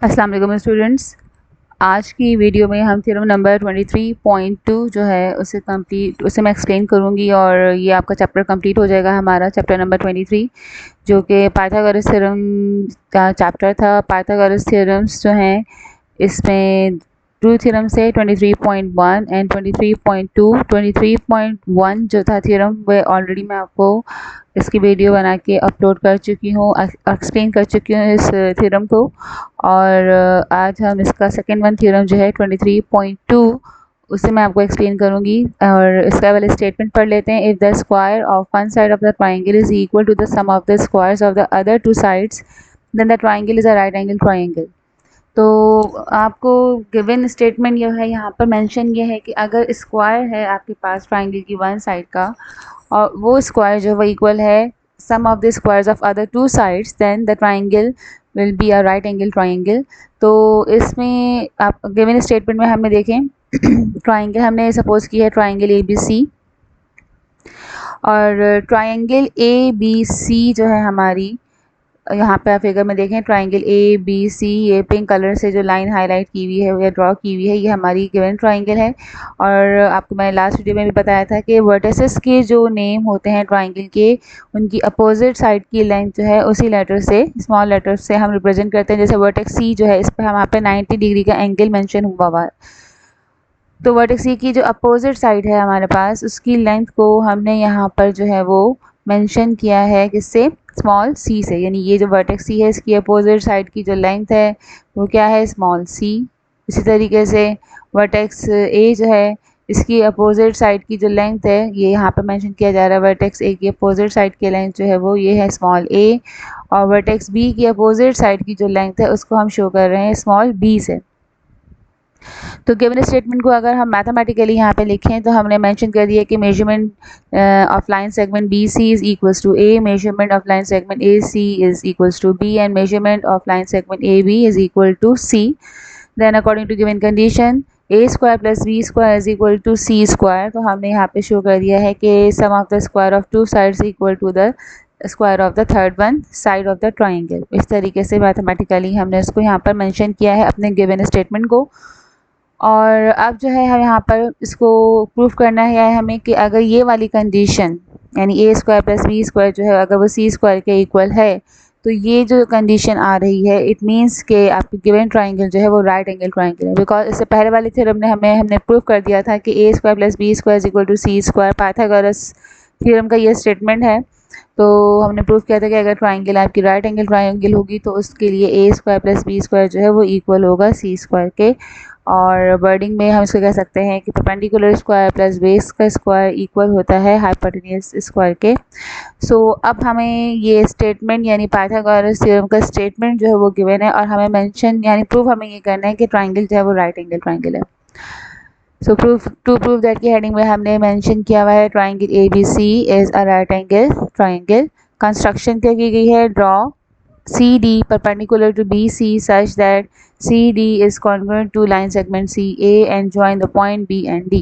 अस्सलाम वालेकुम स्टूडेंट्स। आज की वीडियो में हम थ्योरम नंबर 23.2 जो है उसे मैं एक्सप्लेन करूंगी और ये आपका चैप्टर कंप्लीट हो जाएगा। हमारा चैप्टर नंबर 23 जो कि पाइथागोरस थ्योरम का चैप्टर था। पाइथागोरस थ्योरम्स जो हैं इसमें टू थ्योरम्स है 23.1 एंड 23.2। 23.1 जो था थ्योरम वह ऑलरेडी मैं आपको इसकी वीडियो बना के अपलोड कर चुकी हूँ, एक्सप्लेन कर चुकी हूँ इस थ्योरम को। और आज हम इसका सेकेंड वन थ्योरम जो है 23.2 उसे मैं आपको एक्सप्लेन करूंगी। और इसका वाले स्टेटमेंट पढ़ लेते हैं। If the square of one side of the triangle is equal to the sum of the squares of the other two sides then the triangle is a right angle triangle. तो आपको given statement यह है, यहाँ पर mention ये है कि अगर स्क्वायर है आपके पास ट्राइंगल की वन साइड का और वो स्क्वायर जो है इक्वल है sum of the squares of other two sides then the triangle will be a right angle triangle. तो इसमें आप गिवन स्टेटमेंट में हमें देखें ट्राइंगल हमने सपोज की है ट्राइंगल ए बी सी, और ट्राइंगल ए बी सी जो है हमारी यहाँ पे आप फिगर में देखें ट्राइंगल ए बी सी, ये पिंक कलर से जो लाइन हाईलाइट की हुई है या ड्रॉ की हुई है ये हमारी गिवन ट्राइंगल है। और आपको मैंने लास्ट वीडियो में भी बताया था कि वर्टिसेस के जो नेम होते हैं ट्राइंगल के उनकी अपोजिट साइड की लेंथ जो है उसी लेटर से, स्मॉल लेटर से हम रिप्रेजेंट करते हैं। जैसे वर्टेक्स सी जो है इस पर यहाँ पे 90 डिग्री का एंगल मेंशन हुआ है। तो वर्टेक्स सी की जो अपोजिट साइड है हमारे पास उसकी लेंथ को हमने यहाँ पर जो है वो मेंशन किया है किससे, स्मॉल सी से। यानी ये जो वर्टेक्स सी है इसकी अपोजिट साइड की जो लेंथ है वो क्या है, स्मॉल सी। इसी तरीके से वर्टेक्स ए जो है इसकी अपोजिट साइड की जो लेंथ है ये यहाँ पे मेंशन किया जा रहा है। वर्टेक्स ए की अपोजिट साइड की लेंथ जो है वो ये है स्मॉल ए, और वर्टेक्स बी की अपोजिट साइड की जो लेंथ है उसको हम शो कर रहे हैं स्मॉल बी से। तो गिवन स्टेटमेंट को अगर हम मैथमेटिकली यहाँ पे लिखें तो हमने मेंशन कर दिया कि measurement of line segment B C is equals to A, measurement of line segment A C is equals to B and measurement of line segment A B is equal to C. Then according to given condition A square plus B square is equal to C square. तो हमने यहाँ पे show कर दिया है कि sum of the square of two sides equal to the square of the third one side of the triangle. इस तरीके से मैथमेटिकली हमने इसको यहाँ पर मेंशन किया है अपने गिवन स्टेटमेंट को। और अब जो है हम यहाँ पर इसको प्रूफ करना है हमें कि अगर ये वाली कंडीशन यानी ए स्क्वायर प्लस बी स्क्वायर जो है अगर वो सी स्क्वायर के इक्वल है तो ये जो कंडीशन आ रही है इट मीन्स के आपकी गिवन ट्राइंगल जो है वो राइट एंगल ट्राइंगल है। बिकॉज इससे पहले वाले थ्योरम ने हमने प्रूफ कर दिया था कि A square plus B square equal to C square. Pythagoras theorem का ये स्टेटमेंट है। तो हमने प्रूफ किया था कि अगर ट्राइंगल आपकी राइट एंगल ट्राइंगल होगी तो उसके लिए ए स्क्वायर प्लस बी स्क्वायर जो है वो इक्वल होगा सी स्क्वायर के। और वर्डिंग में हम इसको कह सकते हैं कि परपेंडिकुलर स्क्वायर प्लस बेस का स्क्वायर इक्वल होता है हाइपोटेन्यूज स्क्वायर के। सो अब हमें ये स्टेटमेंट यानी पाइथागोरस थ्योरम का स्टेटमेंट जो है वो गिवन है और हमें मेंशन यानी प्रूफ हमें ये करना है कि ट्राइंगल जो है वो राइट एंगल ट्राइंगल है। सो प्रूफ दैट की हेडिंग में हमने मेंशन किया हुआ है triangle A B C is a right angle triangle. Construction क्या की गई है, draw CD perpendicular to BC such that CD is congruent to line segment CA and join the point B and D।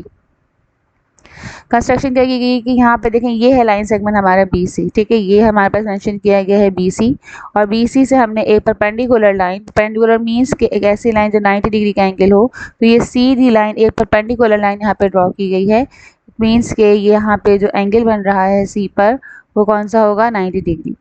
Construction क्या की गई कि यहाँ पे देखें ये है लाइन सेगमेंट हमारा BC, ठीक है, ये हमारे पास मेंशन किया गया है BC और BC से हमने एक परपेंडिकुलर लाइन, परपेंडिकुलर मींस कि एक ऐसी लाइन जो 90 डिग्री का एंगल हो, तो ये सीधी लाइन एक परपेंडिकुलर लाइन यहाँ पे ड्रॉ की गई है। मीन्स के यहाँ पे जो एंगल बन रहा है C पर वो कौन सा होगा, 90 डिग्री।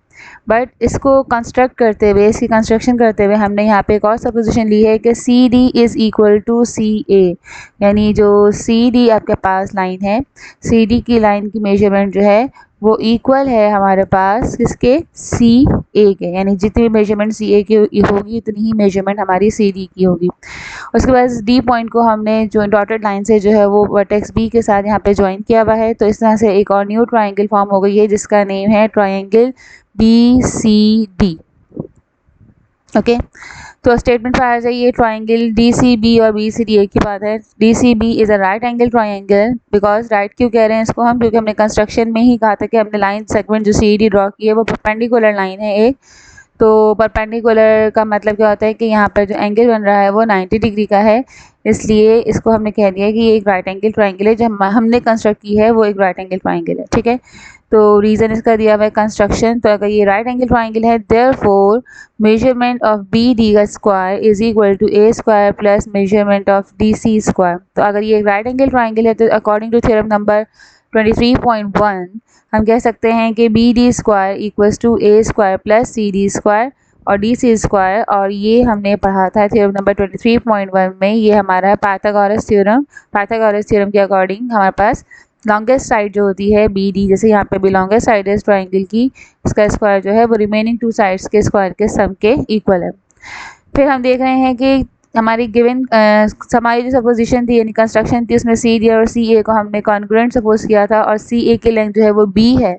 बट इसको कंस्ट्रक्ट करते हुए, इसकी कंस्ट्रक्शन करते हुए हमने यहाँ पे एक और सपोजिशन ली है कि C D is equal to C A. यानी जो सी डी आपके पास लाइन है, सी डी की लाइन की मेजरमेंट जो है वो इक्वल है हमारे पास किसके, सी ए के। यानी जितनी मेजरमेंट सी ए की होगी उतनी ही मेजरमेंट हमारी सी डी की होगी। उसके बाद डी पॉइंट को हमने जो डॉटेड लाइन से जो है वो वर्टेक्स बी के साथ यहाँ पे ज्वाइन किया हुआ है। तो इस तरह से एक और न्यू ट्राइंगल फॉर्म हो गई है जिसका नेम है ट्राइंगल BCD। ओके, तो स्टेटमेंट पर आ जाइए। ट्राइंगल DCB और BCD एक ही बात है। DCB is a right angle triangle. Because right क्यों कह रहे हैं इसको हम, क्योंकि हमने कंस्ट्रक्शन में ही कहा था कि हमने लाइन सेगमेंट जो CD ड्रॉ की है वो परपेंडिकुलर लाइन है एक। तो परपेंडिकुलर का मतलब क्या होता है कि यहाँ पर जो एंगल बन रहा है वो 90 डिग्री का है, इसलिए इसको हमने कह दिया कि ये एक राइट एंगल ट्राइंगल है। जो हमने कंस्ट्रक्ट की है वो एक राइट एंगल ट्राइंगल है, ठीक है। तो रीज़न इसका दिया हुआ है कंस्ट्रक्शन। तो अगर ये राइट एंगल ट्राइंगल है, therefore measurement of B D का square is equal to A square plus measurement of D C square. तो अगर ये राइट एंगल ट्राइंगल है तो अकॉर्डिंग टू थ्योरम नंबर 23.1 हम कह सकते हैं कि B D square equals to A square plus C D square और डी सी स्क्वायर। और ये हमने पढ़ा था थ्योरम नंबर 23.1 में, ये हमारा है पाइथागोरस थ्योरम। पाइथागोरस थ्योरम के अकॉर्डिंग हमारे पास लॉन्गेस्ट साइड जो होती है बी डी, जैसे यहाँ पे भी लॉन्गेस्ट साइड है इस ट्राइंगल की, इसका स्क्वायर जो है वो रिमेनिंग टू साइड्स के स्क्वायर के सम के इक्वल है। फिर हम देख रहे हैं कि हमारी गिवन हमारी जो सपोजिशन थी यानी कंस्ट्रक्शन थी, उसमें सी डी और सी ए को हमने कॉन्ग्रुएंट सपोज किया था और सी ए की लेंथ जो है वो बी है,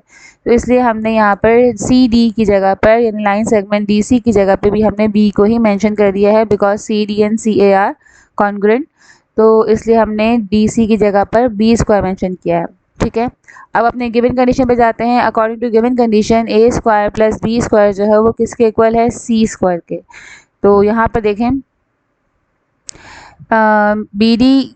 तो इसलिए हमने यहाँ पर सी डी की जगह पर यानी लाइन सेगमेंट डी सी की जगह पे भी हमने बी को ही मेंशन कर दिया है, because C D and C A are congruent. तो इसलिए हमने डी सी की जगह पर बी स्क्वायर मेंशन किया है। ठीक है, अब अपने गिवन कंडीशन पे जाते हैं। According to given condition A square plus B square जो है वो किसके इक्वल है, सी स्क्वायर के। तो यहाँ पर देखें बी डी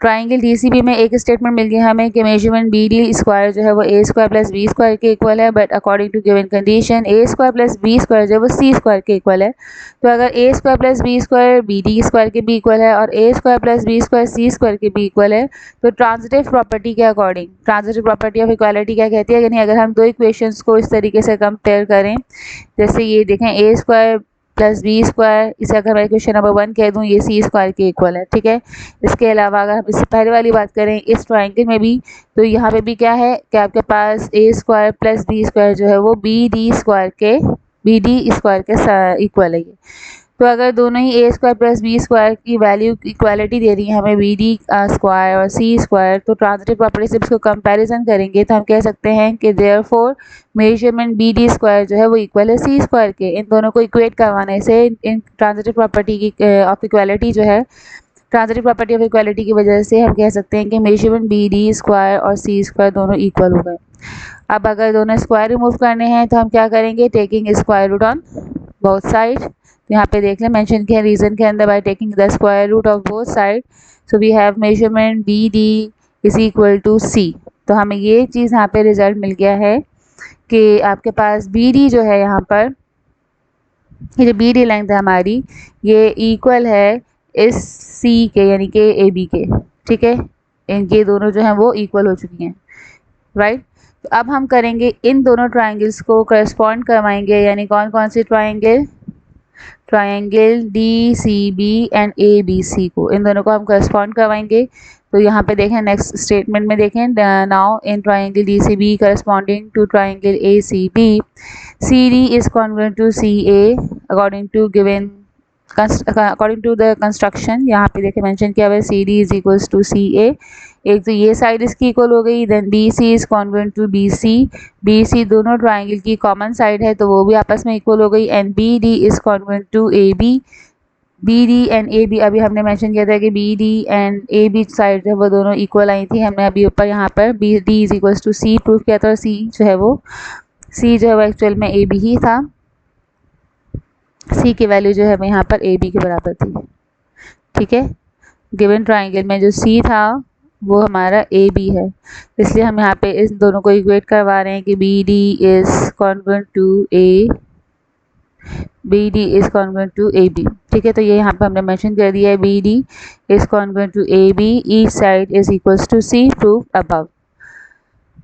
ट्राइंगल डीसीबी में एक स्टेटमेंट मिल गया हमें कि मेजरमेंट बी डी स्क्वायर जो है वो A square plus B square के इक्वल है, but according to given condition A square plus B square जो है वो सी स्क्वायर के इक्वल है। तो अगर A square plus B square B D square के भी इक्वल है और A square plus B square C square के भी इक्वल है, तो ट्रांजिटिव प्रॉपर्टी के according transitive property of equality क्या कहती है, यानी अगर हम दो इक्वेशंस को इस तरीके से कंपेयर करें, जैसे ये देखें ए स्क्वायर प्लस बी स्क्वायर, इसे अगर मैं क्वेश्चन नंबर 1 कह दूं ये सी स्क्वायर के इक्वल है। ठीक है, इसके अलावा अगर हम इससे पहले वाली बात करें इस ट्राइंगल में भी, तो यहाँ पे भी क्या है कि आपके पास ए स्क्वायर प्लस बी स्क्वायर जो है वो बी डी स्क्वायर के इक्वल है ये। तो अगर दोनों ही ए स्क्वायर प्लस बी स्क्वायर की वैल्यू इक्वालिटी दे रही है हमें बी डी स्क्वायर और सी स्क्वायर, तो ट्रांजिटिव प्रॉपर्टी से इसको कंपैरिजन करेंगे तो हम कह सकते हैं कि therefore measurement B D square जो है वो इक्वल है सी स्क्वायर के। इन दोनों को इक्वेट करवाने से इन ट्रांजिटिव प्रॉपर्टी की ऑफ इक्वालिटी जो है, ट्रांजिटिव प्रॉपर्टी ऑफ इक्वालिटी की वजह से हम कह सकते हैं कि मेजरमेंट बी डी स्क्वायर और सी स्क्वायर दोनों इक्वल हो गए। अब अगर दोनों स्क्वायर रिमूव करने हैं तो हम क्या करेंगे, taking square root on both side. यहाँ पे देख लें मेंशन किया रीजन के अंदर, by taking the square root of both side so we have measurement B D is equal to C. तो हमें ये चीज़ यहाँ पे रिजल्ट मिल गया है कि आपके पास बी डी जो है यहाँ पर, ये जो बी डी लेंथ है हमारी ये इक्वल है इस सी के यानी कि ए बी के। ठीक है, ये दोनों जो हैं वो इक्वल हो चुकी हैं, राइट। तो अब हम करेंगे इन दोनों ट्राइंगल्स को करस्पॉन्ड करवाएंगे, यानी कौन कौन से triangle, triangle D C B and A B C को, इन दोनों को हम करस्पॉन्ड करवाएंगे। तो यहाँ पे देखें नेक्स्ट स्टेटमेंट में देखें, now in triangle D C B corresponding to triangle A C B, C D is congruent to C A according to the construction. यहाँ पे देखें मेंशन किया हुआ है C D is equals to C A. एक तो ये side इसकी इक्वल हो गई, then B C is congruent to B C, B C दोनों ट्राइंगल की कॉमन साइड है तो वो भी आपस में इक्वल हो गई, and B D is congruent to A B, B D and A B अभी हमने मेंशन किया था कि B D and A B side है वो दोनों इक्वल आई थी, हमने अभी ऊपर यहाँ पर B D is equals to C prove किया था, और सी जो है वो एक्चुअल में ए बी ही था, सी की वैल्यू जो है वो यहाँ पर ए बी के बराबर थी। ठीक है, गिवन ट्राइंगल में जो सी था वो हमारा ए बी है, इसलिए हम यहाँ पे इस दोनों को इक्वेट करवा रहे हैं कि B D is congruent to A, B D is congruent to A B. ठीक है, तो ये यहाँ पर हमने मेंशन कर दिया है B D is congruent to A B, each side is equals to C, prove above.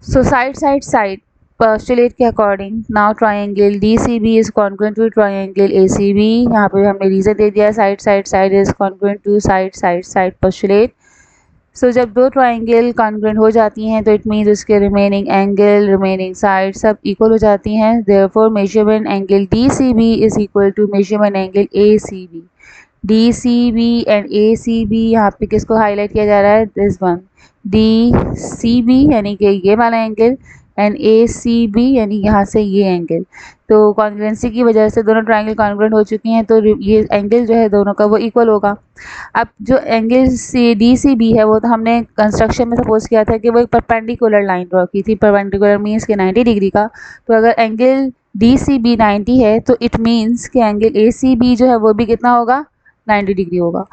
So side postulate के according now triangle D C B is congruent to triangle A C B, यहाँ पे हमने reason दे दिया side is congruent to side postulate। सो जब दो triangle congruent हो जाती हैं तो इट मीन्स उसके रिमेनिंग एंगल, रिमेनिंग साइड सब इक्वल हो जाती हैं, therefore measurement angle D C B is equal to measurement angle A C B. D C B and A C B, यहाँ पे किसको हाईलाइट किया जा रहा है, this one D C B यानी कि ये वाला angle, and A C B यानी यहाँ से ये एंगल। तो कॉन्ग्रुएंसी की वजह से दोनों ट्राइंगल कॉन्ग्रुएंट हो चुकी हैं, तो ये एंगल जो है दोनों का वो इक्वल होगा। अब जो angle C D C B है वो तो हमने कंस्ट्रक्शन में सपोज किया था कि वो एक परपेंडिकुलर लाइन ड्रॉ की थी, परपेंडिकुलर मीन्स के 90 डिग्री का। तो अगर एंगल डी सी बी 90 है तो इट मीन्स कि एंगल ए सी बी जो है वो भी कितना होगा, 90 डिग्री होगा।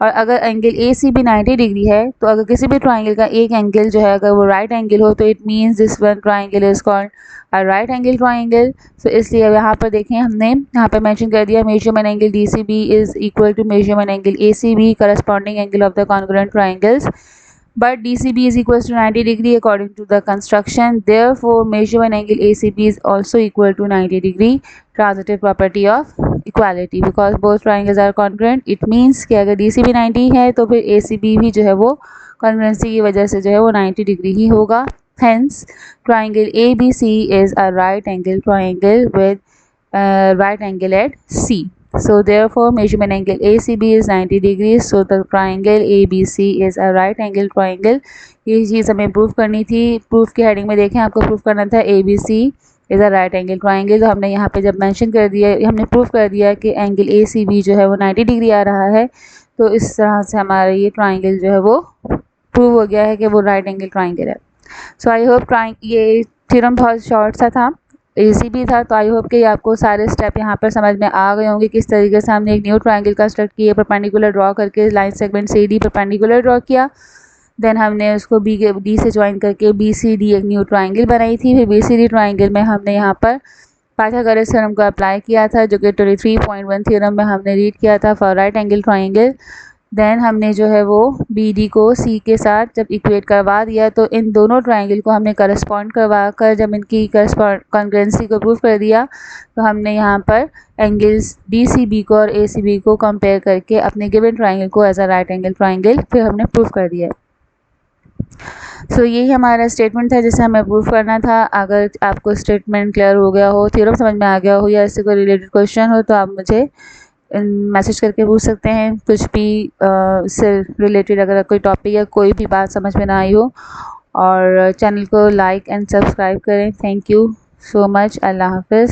और अगर एंगल ए सी भी 90 डिग्री है तो अगर किसी भी ट्राइंगल का एक एंगल जो है अगर वो राइट एंगल हो तो it means this one triangle is called a right angle triangle. So इसलिए अब यहाँ पर देखें हमने यहाँ पर मेंशन कर दिया measurement angle D C B is equal to measurement angle A C B corresponding angle of the congruent triangles, but DCB is equals to 90 degree according to the construction. Therefore, measurement angle ACB is also equal to 90 degree, transitive property of equality, because both triangles are congruent. It means कि अगर DCB 90 है तो फिर ACB भी जो है वो congruency की वजह से जो है वो 90 डिग्री ही होगा. Hence, triangle ABC is a right angle triangle with right angle at C. So therefore measurement angle ACB is 90 degrees. So the triangle ABC is a right angle triangle. ये चीज़ हमें proof करनी थी. Proof की heading में देखें आपको proof करना था ABC is a right angle triangle. तो हमने यहाँ पे जब मेंशन कर दिया, हमने प्रूफ कर दिया कि एंगल ACB जो है वो 90 डिग्री आ रहा है, तो इस तरह से हमारा ये ट्राइंगल जो है वो प्रूव हो गया है कि वो राइट एंगल ट्राइंगल है. सो आई होप ये थ्योरम बहुत शॉर्ट सा था, इजी भी था. तो आई होप कि आपको सारे स्टेप यहाँ पर समझ में आ गए होंगे किस तरीके से हमने एक न्यू ट्राइंगल कंस्ट्रक्ट किया, परपेंडिकुलर ड्रॉ करके लाइन सेगमेंट से डी परपेंडिकुलर ड्रॉ किया, देन हमने उसको डी से ज्वाइन करके BCD एक न्यू ट्राइंगल बनाई थी. फिर BCD ट्राइंगल में हमने यहाँ पर पाइथागोरस थ्योरम को अप्लाई किया था जो कि 23.1 थ्योरम में हमने रीड किया था for right angle triangle. Then हमने जो है वो BD को C के साथ जब इक्वेट करवा दिया तो इन दोनों ट्राइंगल को हमने करस्पॉन्ड करवा कर जब इनकी कॉन्ग्रुएंसी को प्रूव कर दिया तो हमने यहाँ पर एंगल्स DCB को और ACB को कंपेयर करके अपने गिवन ट्राइंगल को as a right angle triangle फिर हमने प्रूव कर दिया. सो यही हमारा स्टेटमेंट था जिसे हमें प्रूव करना था. अगर आपको स्टेटमेंट क्लियर हो गया हो, थ्योरम समझ में आ गया हो या इससे कोई रिलेटेड क्वेश्चन हो तो आप मुझे मैसेज करके पूछ सकते हैं. कुछ भी इससे रिलेटेड अगर कोई टॉपिक या कोई भी बात समझ में ना आई हो. और चैनल को लाइक एंड सब्सक्राइब करें. Thank you so much. अल्लाह हाफिज़.